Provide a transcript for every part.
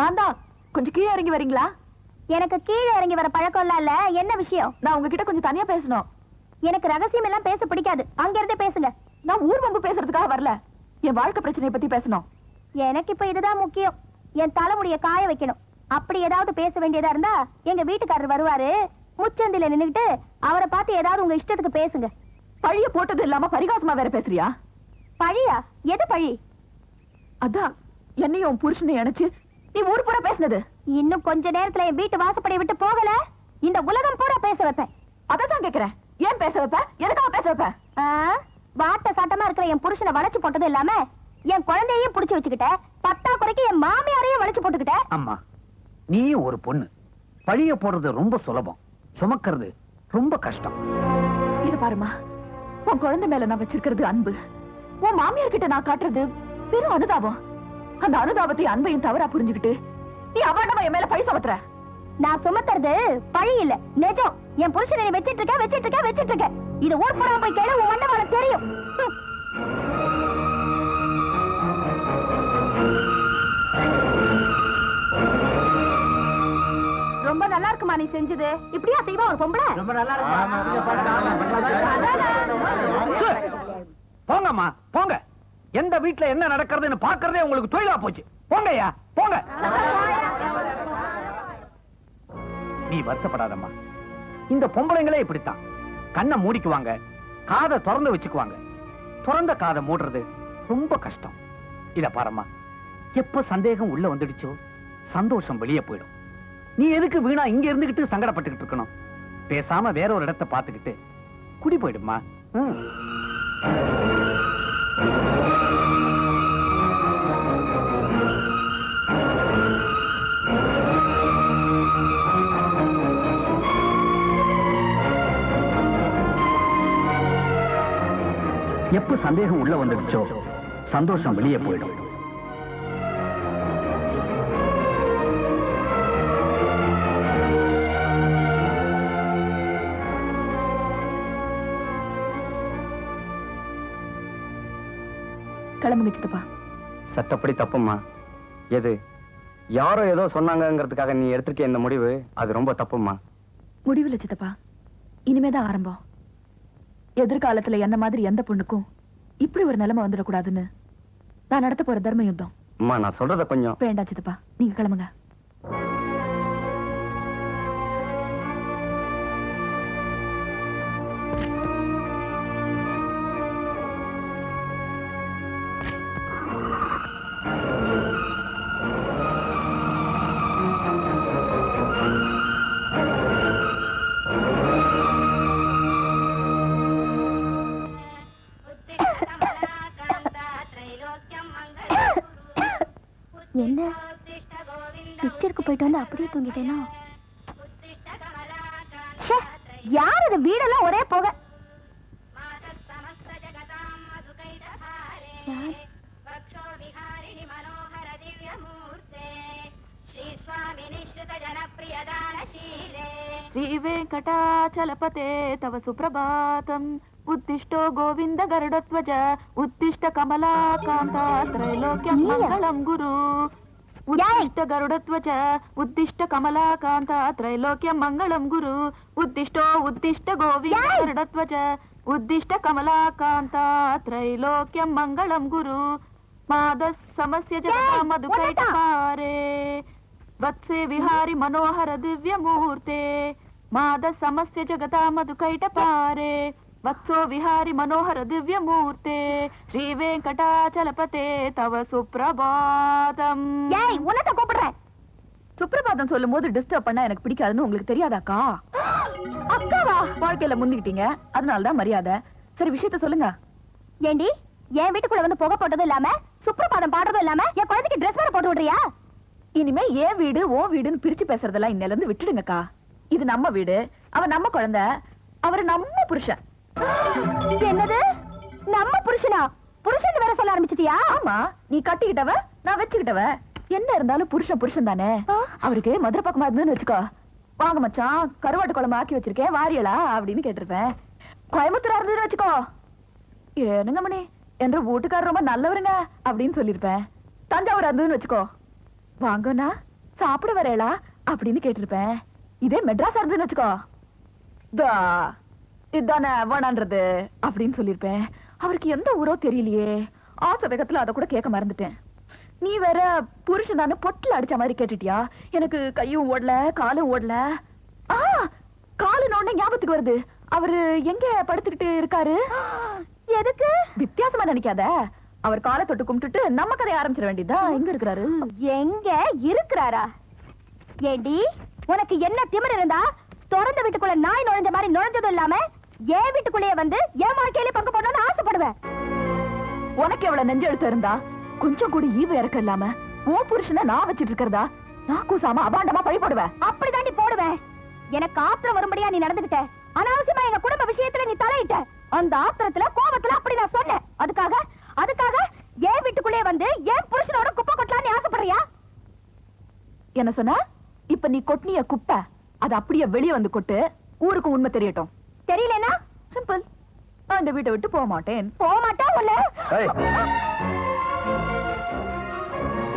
நான் தான். கொஞ்சம் கீழே இறங்கி வரீங்களா? எனக்கு கீழே இறங்கி வர பழக்கம் இல்ல. என்ன விஷயம்? நான் உங்ககிட்ட கொஞ்சம் தனியா பேசணும். எனக்கு ரகசியம் எல்லாம் பேச பிடிக்காது. அங்க இருந்தே பேசுங்க. நான் ஊர் வம்பு பேசுறதுக்காக வரல. என் வாழ்க்கை பிரச்சனையை பத்தி பேசணும். எனக்கு இப்ப இதுதான் முக்கியம். என் தலைமுடிய காய வைக்கணும். அப்படி ஏதாவது பேச வேண்டியதா இருந்தா எங்க வீட்டுக்காரர் வருவாரு. முச்சந்தில நின்னுட்டு அவரை பார்த்து ஏதாவது உங்க இஷ்டத்துக்கு பேசுங்க. பழிய போட்டது இல்லாம பரிகாசமா வேற பேசுறியா? பழியா? எது பழி? அதான் என்னையும் புருஷனை நினைச்சு நீ ஊர் பூரா பேசினது. இன்னும் கொஞ்ச நேரத்துல என் வீட்டு வாசப்படி விட்டு போகல, இந்த உலகம் பூரா பேச வைப்பேன். அதான் கேக்குறேன். ஏன் பேச வைப்ப? எதுக்காக பேச வைப்ப? வாட்ட சாட்டமா இருக்கிற என் புருஷனை வளைச்சு போட்டது இல்லாம என் குழந்தையையும் புடிச்சு வச்சுக்கிட்ட, பத்தா குறைக்கு என் மாமியாரையும் வளைச்சு போட்டுக்கிட்ட. அம்மா, நீ ஒரு பொண்ணு. பழிய போடுறது ரொம்ப சுலபம், சுமக்கிறது ரொம்ப கஷ்டம். இது பாருமா, உன் குழந்தை மேல நான் வச்சிருக்கிறது அன்பு. உன் மாமியார் கிட்ட நான் காட்டுறது பெரும் அனுதாபம். அந்த அனுதாபத்தை அன்பையும் தவறா புரிஞ்சுக்கிட்டு நீ அவாண்டமா என் மேல பழி சுமத்துற. நான் சுமத்துறது பழி இல்ல, நிஜம். என் புருஷனை நீ வச்சிட்டு இருக்க. இது ஊர் புறா போய் கேளு, உன் மண்டவாள தெரியும். ரொம்ப நல்லா இருக்குமா நீ செஞ்சது? இப்படியா செய்வா ஒரு பொம்பளை? ரொம்ப நல்லா இருக்கு. போங்கம்மா போங்க. எந்த வீட்டுல என்ன நடக்கிறதுன்னு பாக்குறதே உங்களுக்கு தொழிலா போச்சு. போங்கய்யா போங்க. நீ வருத்தப்படாதம்மா. இந்த பொம்பளைங்களே இப்படித்தான். கண்ணை மூடிக்குவாங்க, காதை திறந்து வச்சுக்குவாங்க. திறந்த காதை மூடுறது ரொம்ப கஷ்டம். இத பாரம்மா, எப்ப சந்தேகம் உள்ள வந்துடுச்சோ சந்தோஷம் வெளியே போயிடும். நீ எதுக்கு வீணா இங்க இருந்துகிட்டு சங்கடப்பட்டுக்கிட்டு இருக்கணும்? பேசாம வேற ஒரு இடத்தை பார்த்துக்கிட்டு குடி போயிடுமா. எப்ப சந்தேகம் உள்ள வந்துடுச்சோ சந்தோஷம் வெளியே போயிடும். கிளம்புங்க சித்தப்பா. சட்டப்படி தப்புமா. எது யாரோ ஏதோ சொன்னாங்கிறதுக்காக நீ எடுத்திருக்க இந்த முடிவு, அது ரொம்ப தப்புமா. முடிவில்லை சித்தப்பா, இனிமேதான் ஆரம்பம். எதிர்காலத்துல என்ன மாதிரி எந்த பொண்ணுக்கும் இப்படி ஒரு நிலைமை வந்துடக்கூடாதுன்னு நான் நடத்த போற தர்ம யுத்தம். அம்மா, நான் சொல்றத கொஞ்சம். வேண்டாம் சித்தப்பா, நீங்க கிளம்புங்க. என்ன பிக்சருக்கு போயிட்டு வந்து அப்படியே தூங்கிட்டேனா? யார் அது? வீடெல்லாம் ஒரே போக. ஸ்ரீ வெங்கடாச்சலபதே தவ சுப்ரபாதம். உத்திஷ்டோ கோவிந்த கருடத்வஜ உத்திஷ்ட கமலாகாந்தா த்ரைலோக்யம் மங்களம் குரு. உத்திஷ்ட கருடத்வஜ உத்திஷ்ட கமலாகாந்தா த்ரைலோக்யம் மங்களம் குரு. உத்திஷ்டோ உத்திஷ்ட கோவிந்த கருடத்வஜ உத்திஷ்ட கமலாகாந்தா த்ரைலோக்யம் மங்களம் குரு. மாதஸ் சமஸ்ய ஜகதா மதுகைடபாரே வத்சே விஹாரி மனோஹர திவ்ய மூர்த்தே. மாதஸ் சமஸ்ய ஜகதா மதுகைடபாரே வத்சோ விஹாரி மனோஹர திவ்ய மூர்த்தே. ஸ்ரீ வெங்கடாச்சலபதே தவ சுப்ரபாதம். ஏய், உன்னத கூப்பிடுறேன். சுப்ரபாதம் சொல்லும் போது டிஸ்டர்ப் பண்ணா எனக்கு பிடிக்காதுன்னு உங்களுக்கு தெரியாதாக்கா? அக்காவா? வாழ்க்கையில முந்திக்கிட்டீங்க, அதனாலதான் மரியாதை. சரி, விஷயத்த சொல்லுங்க. ஏண்டி, என் வீட்டுக்குள்ள வந்து புகை போட்டதும் இல்லாம சுப்ரபாதம் பாடுறதும் இல்லாம என் குழந்தைக்கு ட்ரெஸ் வேற போட்டு விடுறியா? இனிமே ஏன் வீடு ஓ வீடுன்னு பிரிச்சு பேசுறதெல்லாம் இன்னையில இருந்து விட்டுடுங்கக்கா. இது நம்ம வீடு, அவன் நம்ம குழந்தை, அவரு நம்ம புருஷன். என்னது? நம்ம புருஷனா? புருஷன் வேற சொல்ல ஆரம்பிச்சிட்டியா? ஆமா, நீ கட்டிக்கிட்டவ, நான் வச்சுக்கிட்டவ. என்ன இருந்தாலும் புருஷன் புருஷன் தானே. அவருக்கு மதுரை பக்கமா இருந்ததுன்னு வச்சுக்கோ, வாங்க மச்சான் கருவாட்டு குழம்பு ஆக்கி வச்சிருக்கேன் வாரியலா அப்படின்னு கேட்டிருப்பேன். கோயம்புத்தூரா இருந்ததுன்னு வச்சுக்கோ, ஏனுங்க மணி என்ற வீட்டுக்காரர் ரொம்ப நல்லவருங்க அப்படின்னு சொல்லிருப்பேன். தஞ்சாவூர் இருந்ததுன்னு வச்சுக்கோ, வாங்கண்ணா சாப்பிட வரேளா அப்படின்னு கேட்டிருப்பேன். இதே மெட்ராஸ் இருந்துன்னு வச்சுக்கோ, தா இதானே வேணான்றது அப்படின்னு சொல்லிருப்பேன். அவருக்கு எந்த ஊரோ தெரியலையே, ஆசை வேகத்துல அதை கூட கேட்க மறந்துட்டேன். நீ வேற புருஷன் தானே பொட்டில் அடிச்ச மாதிரி கேட்டுட்டியா? எனக்கு கையும் ஓடல காலும் ஓடல. காலு நோண்ட ஞாபகத்துக்கு வருது. அவரு எங்க படுத்துக்கிட்டு இருக்காரு? எதுக்கு வித்தியாசமா நினைக்காத. அவர் காலை தொட்டு கும்பிட்டுட்டு நம்ம கதையை ஆரம்பிச்சிட வேண்டியதுதான். எங்க இருக்கிறாரு? எங்க இருக்கிறாரா? ஏண்டி உனக்கு என்ன திமிரு இருந்தா திறந்த வீட்டுக்குள்ள நாய் நுழைஞ்ச மாதிரி நுழைஞ்சதும் இல்லாம என் வீட்டுக்குள்ளேயே வந்து என் வாழ்க்கையில பங்கு போடணும்னு ஆசைப்படுவேன். உனக்கு எவ்வளவு நெஞ்செழுத்து இருந்தா கொஞ்சம் கூட ஈவு இறக்க இல்லாம உன் புருஷனை நான் வச்சிட்டு இருக்கிறதா நான் கூசாம அபாண்டமா பழி போடுவேன். அப்படிதாண்டி போடுவேன். எனக்கு ஆத்திரம் வரும்படியா நீ நடந்துகிட்ட. அனாவசியமா எங்க குடும்ப விஷயத்துல நீ தலையிட்ட. அந்த ஆத்திரத்துல கோபத்துல அப்படி நான் சொன்னேன். அதுக்காக என் வீட்டுக்குள்ளே வந்து என் புருஷனோட குப்பை கொட்டலான்னு ஆசைப்படுறியா? என்ன சொன்ன? இப்ப நீ கொட்டினிய குப்பை அது அப்படியே வெளியே வந்து கொட்டு. ஊருக்கு உண்மை தெரியட்டும். தெரியலனா சிம்பிள், நான் இந்த வீட்டை விட்டு போக மாட்டேன்.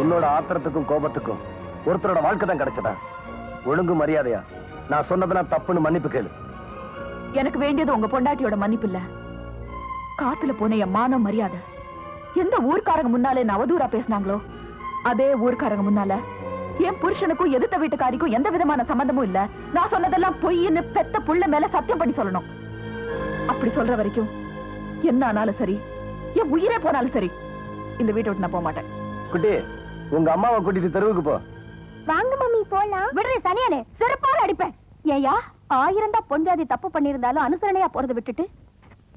உன்ன உன்னோட ஆத்திரத்துக்கும் கோபத்துக்கும் ஒருத்தரோட வாழ்க்கை தான் கிடைச்சதா? ஒழுங்கு மரியாதையா நான் சொன்னதுனா தப்புன்னு மன்னிப்பு கேளு. எனக்கு வேண்டியது உங்க பொண்டாட்டியோட மன்னிப்பு இல்ல, காத்துல போன என் மானம் மரியாதை. எந்த ஊர்க்காரங்க முன்னாலே என்ன அவதூறா பேசினாங்களோ அதே ஊர்க்காரங்க முன்னால என் புருஷனுக்கும் எதிர்த்த வீட்டுக்காரிக்கும் எந்த விதமான சம்பந்தமும் இல்ல, நான் சொன்னதெல்லாம் பொய்ன்னு பெத்த புள்ள மேல சத்தியம் பண்ணி சொல்லணும். அப்படி சொல்ற வரைக்கும் என்ன ஆனாலும் சரி, என் உயிரே போனாலும் சரி, இந்த வீட்டை விட்டு நான் போக மாட்டேன். குட்டி, உங்க அம்மாவை கூட்டிட்டு தெருவுக்கு போ. வாங்க மம்மி போலாம். விடுறே சனியானே, செருப்பால அடிப்பேன். ஏயா 1000 தான் பொஞ்சாதி தப்பு பண்ணிருந்தாலும் அனுசரணையா போறதை விட்டுட்டு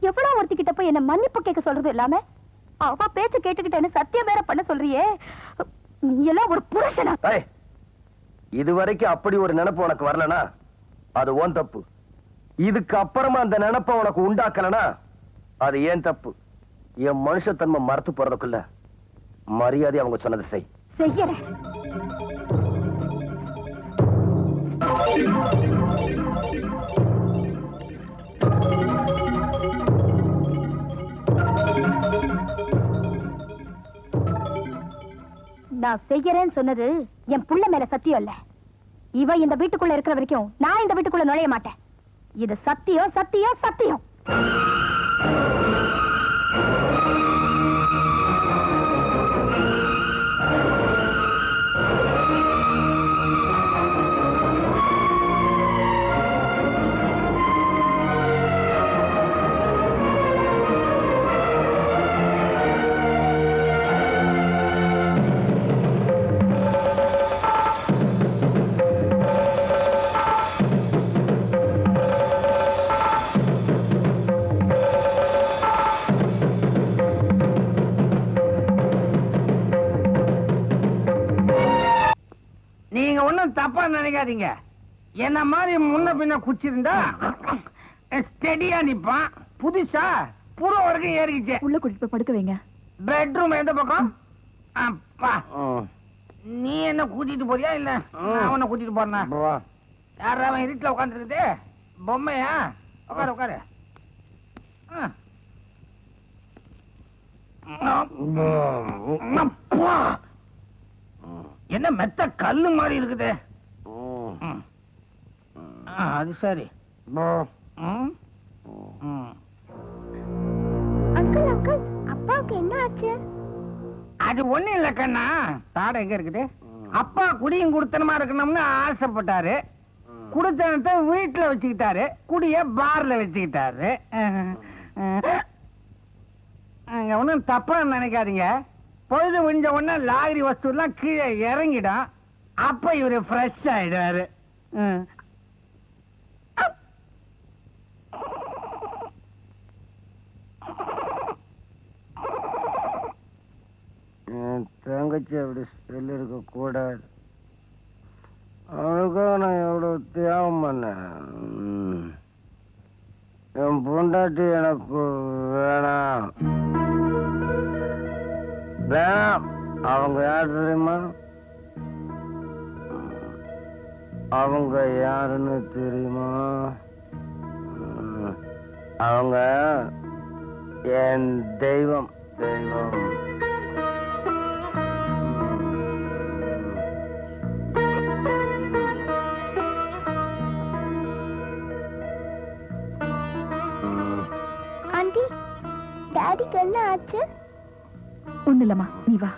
எவ்வளவு ஒருத்திக்கிட்ட போய் என்ன மன்னிப்பு கேட்க சொல்றது இல்லாம அவ பேச்ச கேட்டுக்கிட்டேன்னு சத்தியம் வேற பண்ண சொல்றியே. நீ எல்லாம் ஒரு புருஷனா? இதுவரைக்கும் அப்படி ஒரு நினைப்பு உனக்கு வரலனா அது உன் தப்பு. இதுக்கு அப்புறமா அந்த நினைப்ப உனக்கு உண்டாக்கலனா அது ஏன் தப்பு. என் மனுஷத்தன்மை மறத்து போறதுக்குள்ள மரியாதை அவங்க சொன்னதை செய்யறேன். நான் செய்யறேன்னு சொன்னது என் புள்ள மேல சத்தியம் இல்ல. இவ இந்த வீட்டுக்குள்ள இருக்கிற வரைக்கும் நான் இந்த வீட்டுக்குள்ள நுழைய மாட்டேன். இது சத்தியம் சத்தியம் சத்தியம். நீங்க ஒண்ணும் தப்பா நினைக்காதீங்க. என்ன மாதிரி முன்ன பின்ன குச்சிருந்தா ஸ்டெடியா நிப்பான். புதுசா புற வரைக்கும் ஏறிக்கிச்சு. உள்ள கூட்டிட்டு போய் படுக்க வைங்க. பெட்ரூம் எந்த பக்கம்? அப்பா, நீ என்ன கூட்டிட்டு போறியா இல்ல நான் உன்னை கூட்டிட்டு போறேனா? யாரா அவன் இருட்டுல உட்காந்துருக்குது? பொம்மையா? உட்காரு உட்காரு. என்ன மெத்த கல்லு மாதிரி இருக்குது. அது சரி. அங்கிள் அங்கிள், அப்பாவுக்கு என்ன ஆச்சு? அது ஒண்ணு இல்ல கண்ணா. தாடை எங்க இருக்குது? அப்பா குடியும் குடுத்தனமா இருக்கணும்னு ஆசைப்பட்டாரு. குடுத்தனத்தை வீட்டுல வச்சுக்கிட்டாரு, குடிய பார்ல வச்சுக்கிட்டாரு. ஒன்னும் தப்பா நினைக்காதீங்க. பொழுது முடிஞ்ச உடனே லாகரி வஸ்து எல்லாம் கீழே இறங்கிடும். அப்ப இவரு ஃப்ரெஷ் ஆயிடுவாரு. தங்கச்சி அப்படி சொல்லி இருக்க கூடாது. அவனுக்காக நான் எவ்வளவு தியாகம் பண்ணேன். என் பொண்டாட்டி எனக்கு வேணாம் வேணாம். அவங்க யார் தெரியுமா? அவங்க யாருன்னு தெரியுமா? அவங்க என் தெய்வம். தெய்வம் டாடிக்கு என்ன ஆச்சு? ஒண்ணு இல்லம்மா, நீ வா.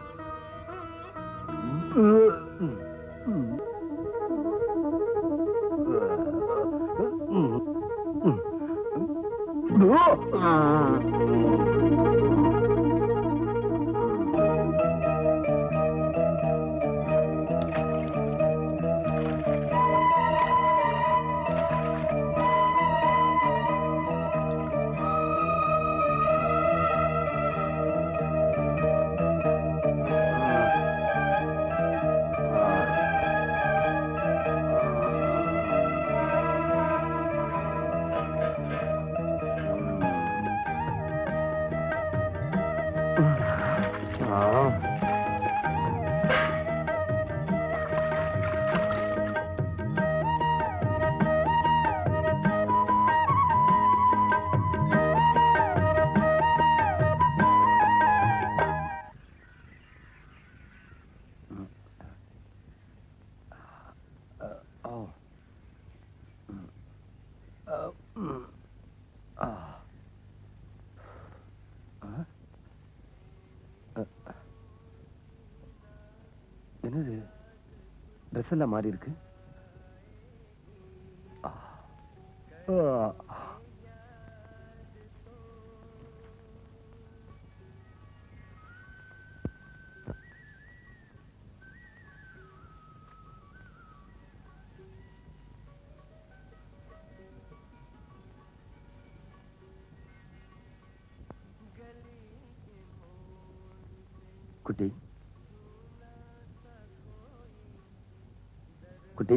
என்னது ட்ரெஸ் எல்லாம் மாறி இருக்கு? குட்டி குட்டி,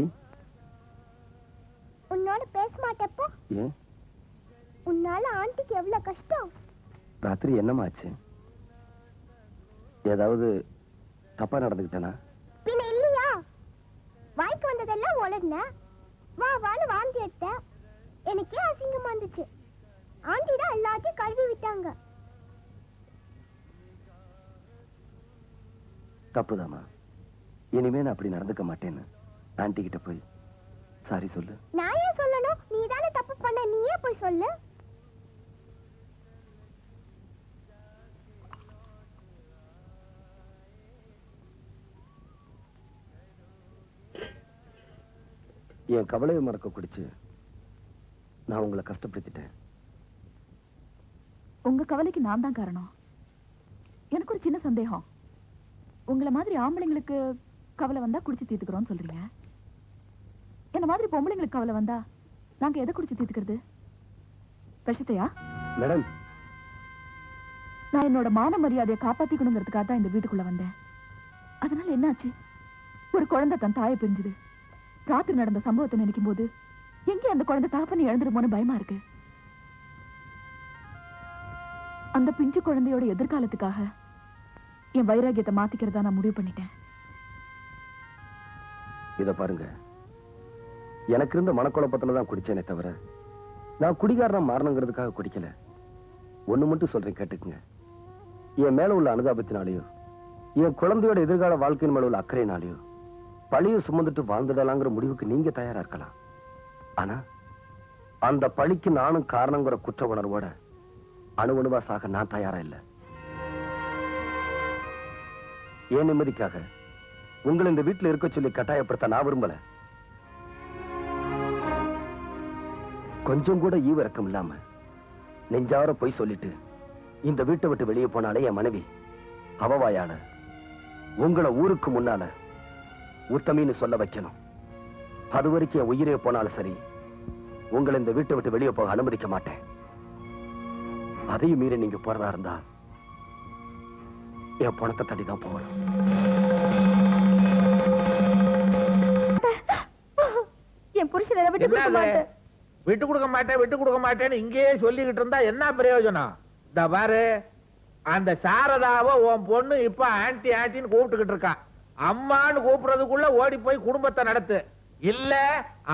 உன்னோட பேச மாட்டப்போ? ஏன்? உன்னால ஆண்டிக்கு எவ்வளவு கஷ்டம். ராத்திரி என்னமாச்சு? ஏதாவது தப்பா நடந்துக்கிட்டேனா? பின்ன இல்லையா? வாய்க்கு வந்ததெல்லாம் உளர்ன, வா வான்னு வாந்தி எடுத்த. எனக்கே அசிங்கமா இருந்துச்சு. ஆண்டி தான் எல்லாத்தையும் கழுவி விட்டாங்க. தப்புதாமா. இனிமே நான் அப்படி நடந்துக்க மாட்டேன்னு ஆண்டி கிட்ட போய் சாரி சொல்லு. நான் ஏன் சொல்லணும்? நீ தானே தப்பு பண்ண, நீயே போய் சொல்லு. என் கவலையை மறக்க குடிச்சு நான் உங்களை கஷ்டப்படுத்திட்டேன். உங்க கவலைக்கு நான் தான் காரணம். எனக்கு ஒரு சின்ன சந்தேகம். உங்களை மாதிரி ஆம்பளைங்களுக்கு கவலை வந்தா குடிச்சு தீர்த்துக்கிறோம் சொல்றீங்க. என்ன மாதிரி பொம்பளைங்களுக்கு கவலை வந்தா நாங்க எதை குடிச்சு தீர்த்துக்கிறது? விஷத்தையா? மேடம், நான் என்னோட மான மரியாதையை காப்பாத்திக்கணுங்கிறதுக்காக தான் இந்த வீட்டுக்குள்ள வந்தேன். அதனால என்னாச்சு? ஒரு குழந்தை தன் தாயை பிரிஞ்சுது. ராத்திரி நடந்த சம்பவத்தை நினைக்கும் போது எங்கே அந்த குழந்தை தாப்பனை இழந்துருமோன்னு பயமா இருக்கு. அந்த பிஞ்சு குழந்தையோட எதிர்காலத்துக்காக என் வைராகியத்தை மாத்திக்கிறதா நான் முடிவு பண்ணிட்டேன். இத பாருங்க, எனக்கு இருந்த மனக்குழப்பத்துல தான் குடிச்சேனே தவிர நான் குடிகாரனா மாறணுங்கிறதுக்காக குடிக்கல. ஒண்ணு மட்டும் சொல்றேன், கேட்டுக்குங்க. என் மேல உள்ள அனுதாபத்தினாலேயோ என் குழந்தையோட எதிர்கால வாழ்க்கையின் மேல உள்ள அக்கறையினாலேயோ பழிய சுமந்துட்டு வாழ்ந்துடலாங்கிற முடிவுக்கு நீங்க தயாரா இருக்கலாம். ஆனா அந்த பழிக்கு நானும் காரணங்கிற குற்ற உணர்வோட அணுவணுவா சாக நான் தயாரா இல்ல. என் நிம்மதிக்காக உங்களை இந்த வீட்டுல இருக்க சொல்லி கட்டாயப்படுத்த நான் விரும்பல. கொஞ்சம் கூட ஈவிரக்கம் இல்லாம நெஞ்சார போய் சொல்லிட்டு இந்த வீட்டை விட்டு வெளியே போனாலே என் மனைவி அவவாயால உங்களை ஊருக்கு முன்னால உத்தமின்னு சொல்ல வைக்கணும். அது வரைக்கும் என் உயிரே போனாலும் சரி, உங்களை இந்த வீட்டை விட்டு வெளியே போக அனுமதிக்க மாட்டேன். அதையும் மீறி நீங்க போறதா இருந்தா என் பணத்தை தள்ளி தான் போகணும். என் புருஷனை விட்டு கொடுக்க மாட்டேன். விட்டு கொடுக்க மாட்டேன்னு இங்கேயே சொல்லிக்கிட்டு இருந்தா என்ன பிரயோஜனம்? இந்த பாரு, அந்த சாரதாவை உன் பொண்ணு இப்ப ஆன்டி ஆன்டின்னு கூப்பிட்டுக்கிட்டு இருக்கா. அம்மான்னு கூப்பிடுறதுக்குள்ள ஓடி போய் குடும்பத்தை நடத்து. இல்ல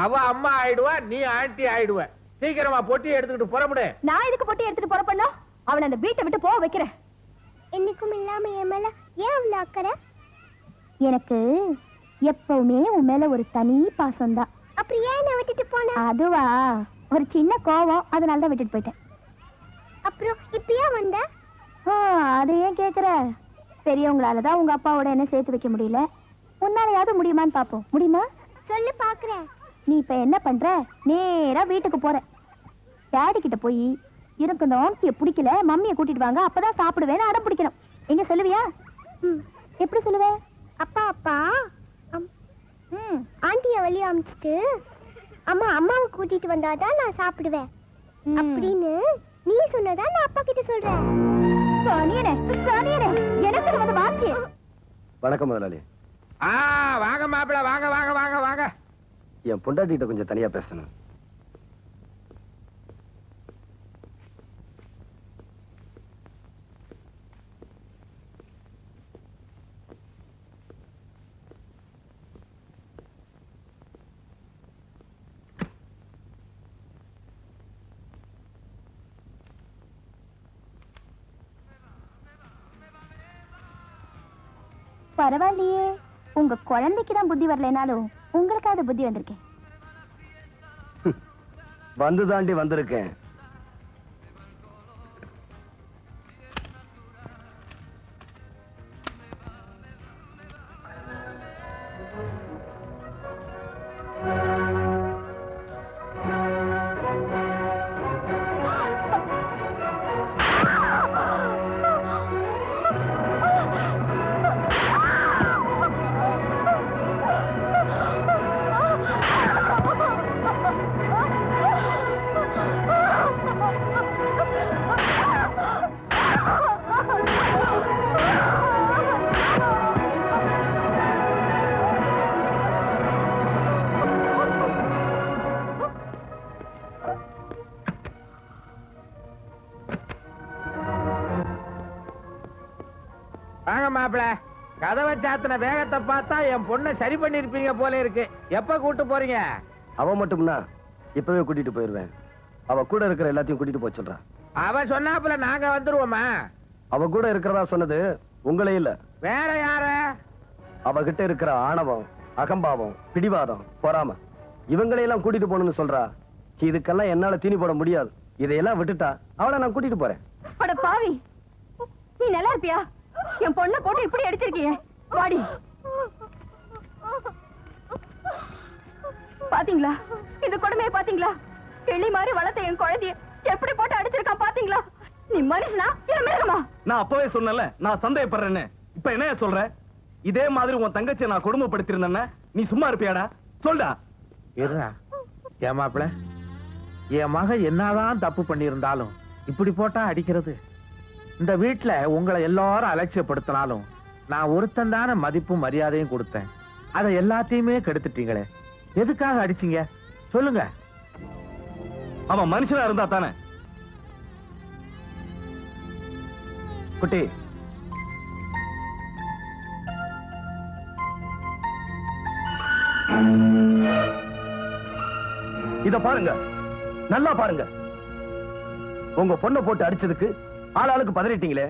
அவ அம்மா ஆயிடுவா, நீ ஆன்டி ஆயிடுவ. சீக்கிரமா பொட்டி எடுத்துக்கிட்டு புறப்படு. நான் இதுக்கு பொட்டி எடுத்துட்டு புறப்படணும்? அவனை அந்த வீட்டை விட்டு போக வைக்கிறேன். என்னைக்கும் இல்லாம என் மேல ஏன் அவ்வளவு அக்கறை? எனக்கு எப்பவுமே உன் மேல ஒரு தனி பாசம் தான். அப்புறம் ஏன் நான் விட்டுட்டு போன? அதுவா, ஒரு சின்ன கோவம், அதனால தான் விட்டுட்டு போயிட்டேன். அப்புறம் இப்ப ஏன் வந்த? பெரியவங்களாலதான் உங்க அப்பாவோட என்ன சேர்த்து வைக்க முடியல. உன்னாலயாவது முடியுமான்னு பாப்போம். முடியுமா? சொல்லு பாக்குறேன். நீ இப்ப என்ன பண்ற? நேரா வீட்டுக்கு போற. டாடி கிட்ட போய் எனக்கு இந்த ஆண்டிய பிடிக்கல, மம்மியை கூட்டிட்டு வாங்க, அப்பதான் சாப்பிடுவேன்னு அடம் பிடிக்கணும். எங்க சொல்லுவியா? எப்படி சொல்லுவ? அப்பா அப்பா ஆண்டிய வெளியே அமிச்சிட்டு அம்மாவை கூட்டிட்டு வந்தாதான் நான் சாப்பிடுவேன் அப்படின்னு நீ சொன்னதா நான் அப்பா கிட்ட சொல்றேன். எனக்கு வந்து வாச்சி. வணக்கம் முதலாளி. வாங்க மாப்பிள, வாங்க வாங்க வாங்க வாங்க. என் பொண்டாட்டிகிட்ட கொஞ்சம் தனியா பேசணும். பரவாயில்லையே, உங்க குழந்தைக்கு தான் புத்தி வரலைனாலும் உங்களுக்காவது புத்தி வந்திருக்கேன். வந்து தாண்டி வந்திருக்கேன். வாங்க மாப்பிள, கதவை சாத்தின வேகத்தை பார்த்தா என் பொண்ணை சரி பண்ணிருப்பீங்க போல இருக்கு. எப்ப கூட்டு போறீங்க? அவ மட்டும்னா இப்பவே கூட்டிட்டு போயிருவேன். அவ கூட இருக்கிற எல்லாத்தையும் கூட்டிட்டு போக சொல்றா. அவ சொன்னாப்புல நாங்க வந்துருவோமா? அவ கூட இருக்கிறதா சொன்னது உங்களே இல்ல, வேற யார? அவகிட்ட இருக்கிற ஆணவம், அகம்பாவம், பிடிவாதம், பொறாம இவங்களையெல்லாம் கூட்டிட்டு போகணும்னு சொல்றா. இதுக்கெல்லாம் என்னால தீனி போட முடியாது. இதையெல்லாம் விட்டுட்டா அவளை நான் கூட்டிட்டு போறேன். அட பாவி, நீ நல்லா இருப்பியா? என் பொண்ணை போட்டு இப்படி அடிச்சிருக்கியே. வாடி. பாத்தீங்களா இந்த கொடுமையை? பாத்தீங்களா கிளி மாதிரி வளர்த்த என் குழந்தைய எப்படி போட்டு அடிச்சிருக்கான்? பாத்தீங்களா? நீ மனுஷனா இல்ல மிருகமா? நான் அப்பவே சொன்னல நான் சந்தேகப்படுறேன்னு. இப்ப என்ன சொல்ற? இதே மாதிரி உன் தங்கச்சியை நான் கொடுமைப்படுத்திருந்தேன்னா நீ சும்மா இருப்பியாடா? சொல்டா. இருடா. ஏன் மாப்பிள, என் மக என்னதான் தப்பு பண்ணியிருந்தாலும் இப்படி போட்டா அடிக்கிறது? இந்த வீட்டுல உங்களை எல்லாரும் அலட்சியப்படுத்தினாலும் நான் ஒருத்தன் தானே மதிப்பும் மரியாதையும் கொடுத்தேன். அதை எல்லாத்தையுமே கெடுத்துட்டீங்களே. எதுக்காக அடிச்சீங்க சொல்லுங்க? அவன் மனுஷனா இருந்தா தானே. குட்டி, இத பாருங்க, நல்லா பாருங்க. உங்க பொண்ணை போட்டு அடிச்சதுக்கு ஆளாளுக்கு பதறிட்டீங்களே.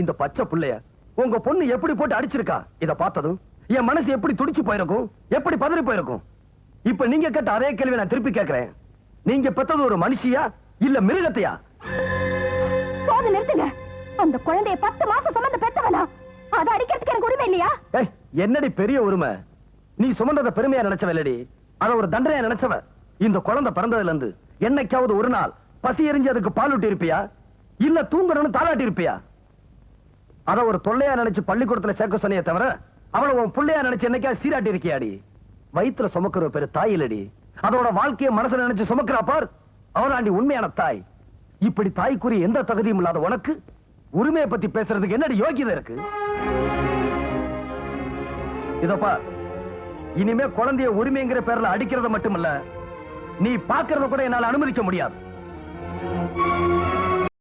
இந்த பச்சை புள்ளைய உங்க பொண்ணு எப்படி போட்டு அடிச்சிருக்கா? இத பார்த்ததும் என் மனசு எப்படி துடிச்சு போயிருக்கும், எப்படி பதறி போயிருக்கும். இப்ப நீங்க கேட்ட அதே கேள்வி நான் திருப்பி கேட்கிறேன். நீங்க பெத்தது ஒரு மனுஷியா இல்ல மிருகத்தையா? போது நிறுத்துங்க. அந்த குழந்தைய 10 மாசம் சுமந்து பெத்தவனா? அதை அடிக்கிறதுக்கு எனக்கு உரிமை இல்லையா? ஏய், என்னடி பெரிய உரிமை? நீ சுமந்தத பெருமையா நினைச்சவ இல்லடி, அத ஒரு தண்டனையா நினைச்சவ. இந்த குழந்தை பிறந்ததுல இருந்து என்னைக்காவது ஒரு நாள் பசி எரிஞ்சு அதுக்கு பால் ஊட்டி இருப்பியா? இல்ல தூங்கணும்னு தாளாட்டி இருப்பியா? அத ஒரு தொல்லையா நினைச்சு பள்ளிக்கூடத்துல சேர்க்க சொன்னியே தவிர அவளை உன் புள்ளையா நினைச்சு என்னைக்கா சீராட்டி இருக்கியாடி? வயிற்றுல சுமக்கிற பேரு தாய் இல்லடி, அதோட வாழ்க்கையை மனசுல நினைச்சு சுமக்கிறா பார், அவதாண்டி உண்மையான தாய். இப்படி தாய்க்குரிய எந்த தகுதியும் இல்லாத உனக்கு உரிமையை பத்தி பேசுறதுக்கு என்னடி யோகியதை இருக்கு? இதப்பா, இனிமே குழந்தைய உரிமைங்கிற பேர்ல அடிக்கிறத மட்டுமல்ல, நீ பாக்குறத கூட என்னால அனுமதிக்க முடியாது.